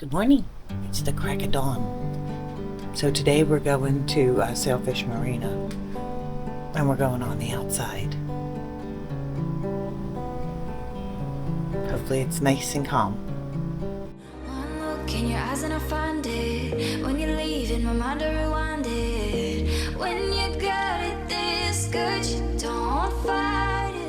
Good morning. It's the crack of dawn. So today we're going to Sailfish Marina, and we're going on the outside. Hopefully it's nice and calm. One look in your eyes and I find it. When you leave in my mind I rewind it. When you got it this good, you don't fight it.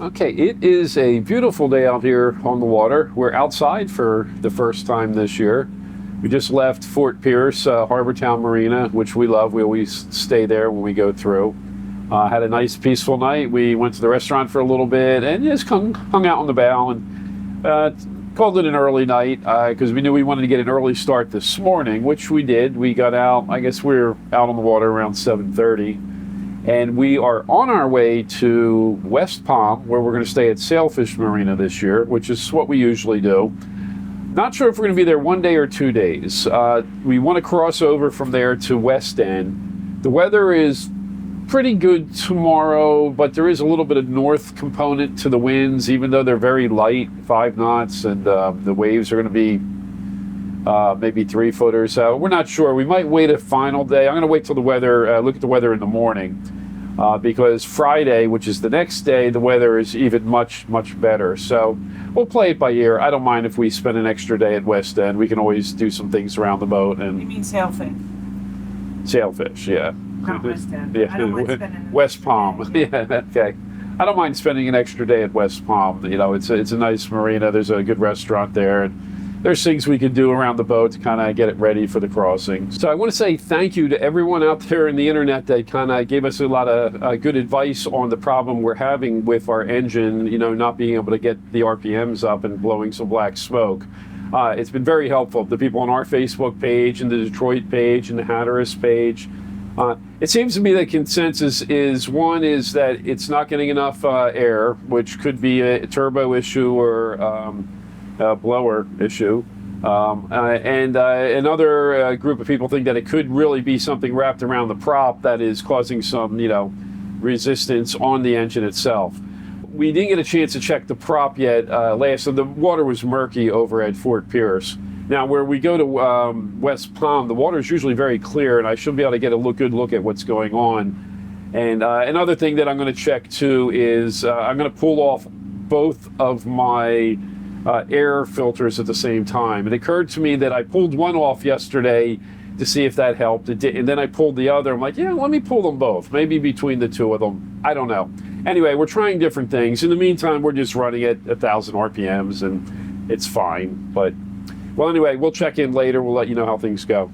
Okay, it is a beautiful day out here on the water. We're outside for the first time this year. We just left Fort Pierce, Harbortown Marina, which we love. We always stay there when we go through. Had a nice, peaceful night. We went to the restaurant for a little bit and just hung out on the bow and called it an early night because we knew we wanted to get an early start this morning, which we did. We got out, I guess we were out on the water around 7:30. And we are on our way to West Palm, where we're going to stay at Sailfish Marina this year, which is what we usually do. Not sure if we're going to be there 1 day or 2 days. We want to cross over from there to West End. The weather is pretty good tomorrow, but there is a little bit of north component to the winds, even though they're very light, 5 knots, and the waves are going to be maybe 3 footers. We're not sure. We might wait a final day. I'm going to wait till the weather, look at the weather in the morning, because Friday, which is the next day, the weather is even much better. So we'll play it by ear. I don't mind if we spend an extra day at West End. We can always do some things around the boat. And You mean sailfish? Sailfish, yeah. Not West End. Yeah. I don't mind spending an West extra Palm. day. Yeah, okay. I don't mind spending an extra day at West Palm. You know, it's a nice marina. There's a good restaurant there, and there's things we can do around the boat to kind of get it ready for the crossing. So I want to say thank you to everyone out there in the internet that kind of gave us a lot of good advice on the problem we're having with our engine, you know, not being able to get the RPMs up and blowing some black smoke. It's been very helpful. The people on our Facebook page and the Detroit page and the Hatteras page. It seems to me the consensus is, one is that it's not getting enough air, which could be a turbo issue or blower issue. And another group of people think that it could really be something wrapped around the prop that is causing some, you know, resistance on the engine itself. We didn't get a chance to check the prop yet so the water was murky over at Fort Pierce. Now, where we go to West Palm, the water is usually very clear, and I should be able to get a good look at what's going on. And another thing that I'm going to check too is I'm going to pull off both of my air filters at the same time. It occurred to me that I pulled one off yesterday to see if that helped. It did, and then I pulled the other. I'm like, yeah, let me pull them both. Maybe between the two of them. I don't know. Anyway, we're trying different things. In the meantime, we're just running at 1,000 RPMs, and it's fine. But, well, anyway, we'll check in later. We'll let you know how things go.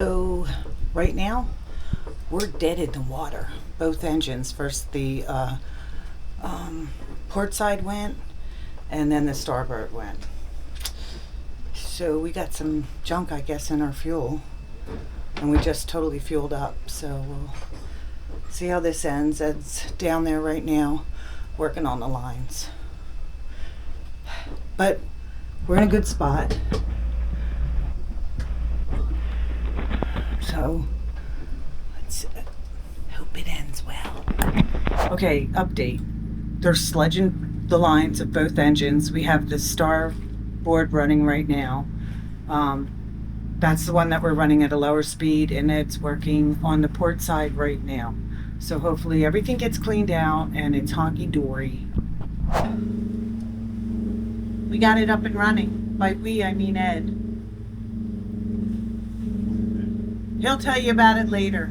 So right now, we're dead in the water. Both engines. First the port side went, and then the starboard went. So we got some junk, I guess, in our fuel, and we just totally fueled up. So we'll see how this ends. Ed's down there right now working on the lines. But we're in a good spot. So let's hope it ends well. Okay, update. They're sludging the lines of both engines. We have the starboard running right now. That's the one that we're running at a lower speed, and it's working on the port side right now. So hopefully everything gets cleaned out and it's honky-dory. We got it up and running. By we, I mean Ed. He'll tell you about it later.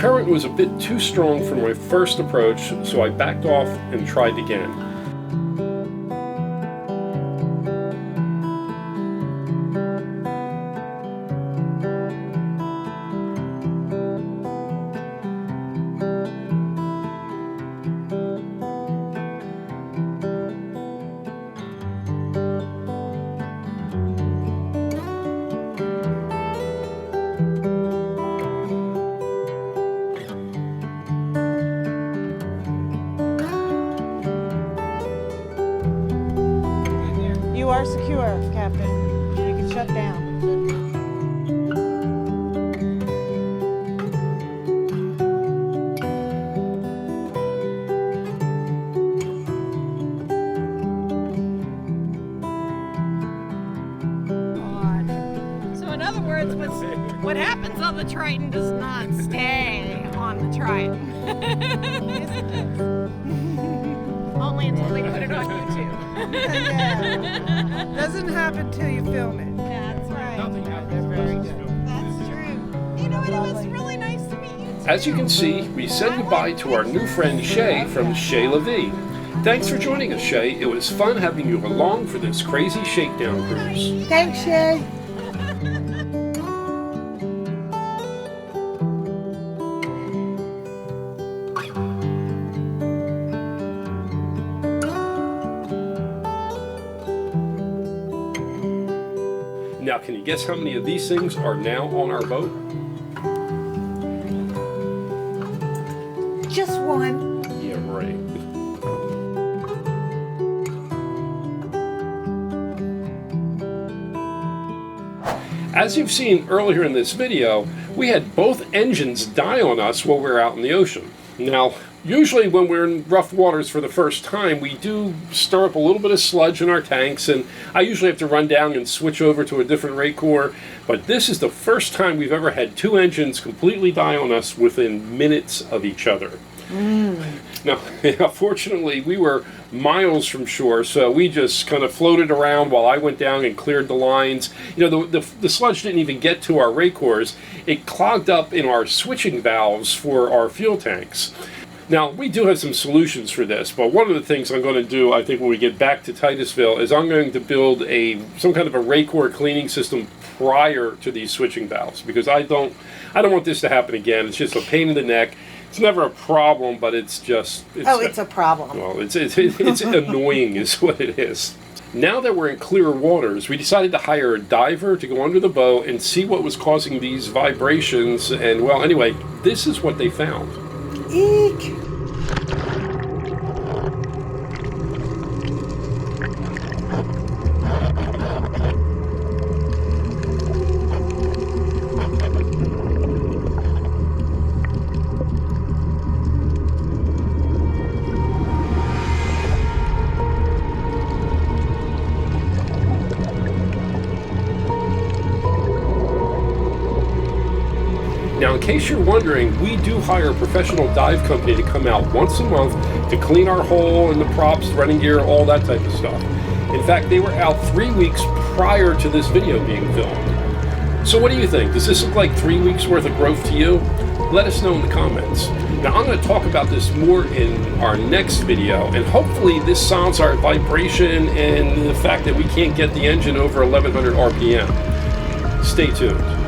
current was a bit too strong for my first approach, so I backed off and tried again. You are secure, Captain. You can shut down. So in other words, what happens on the Triton does not stay on the Triton. Only until they put it on YouTube. Yeah. Doesn't happen till you film it. That's right. Nothing happens. Very good. That's true. You know, it was really nice to meet you too. As you can see, we said goodbye to our new friend Shay from Shay LaVie. Thanks for joining us, Shay. It was fun having you along for this crazy shakedown cruise. Thanks, Shay. Now, can you guess how many of these things are now on our boat? Just one. Yeah, right. As you've seen earlier in this video, we had both engines die on us while we were out in the ocean. Now, usually when we're in rough waters for the first time, we do stir up a little bit of sludge in our tanks, and I usually have to run down and switch over to a different rate core, but this is the first time we've ever had two engines completely die on us within minutes of each other. Now, fortunately, we were miles from shore, so we just kind of floated around while I went down and cleared the lines. You know, the sludge didn't even get to our rate cores. It clogged up in our switching valves for our fuel tanks. Now, we do have some solutions for this, but one of the things I'm going to do, I think, when we get back to Titusville, is I'm going to build some kind of a rate core cleaning system prior to these switching valves, because I don't want this to happen again. It's just a pain in the neck. It's never a problem, but it's a problem. Well, it's annoying is what it is. Now that we're in clearer waters, we decided to hire a diver to go under the boat and see what was causing these vibrations. And, well, anyway, this is what they found. Eek. Now, in case you're wondering, we do hire a professional dive company to come out once a month to clean our hull and the props, running gear, all that type of stuff. In fact, they were out 3 weeks prior to this video being filmed. So what do you think? Does this look like 3 weeks worth of growth to you? Let us know in the comments. Now, I'm going to talk about this more in our next video, and hopefully this solves our vibration and the fact that we can't get the engine over 1100 RPM. Stay tuned.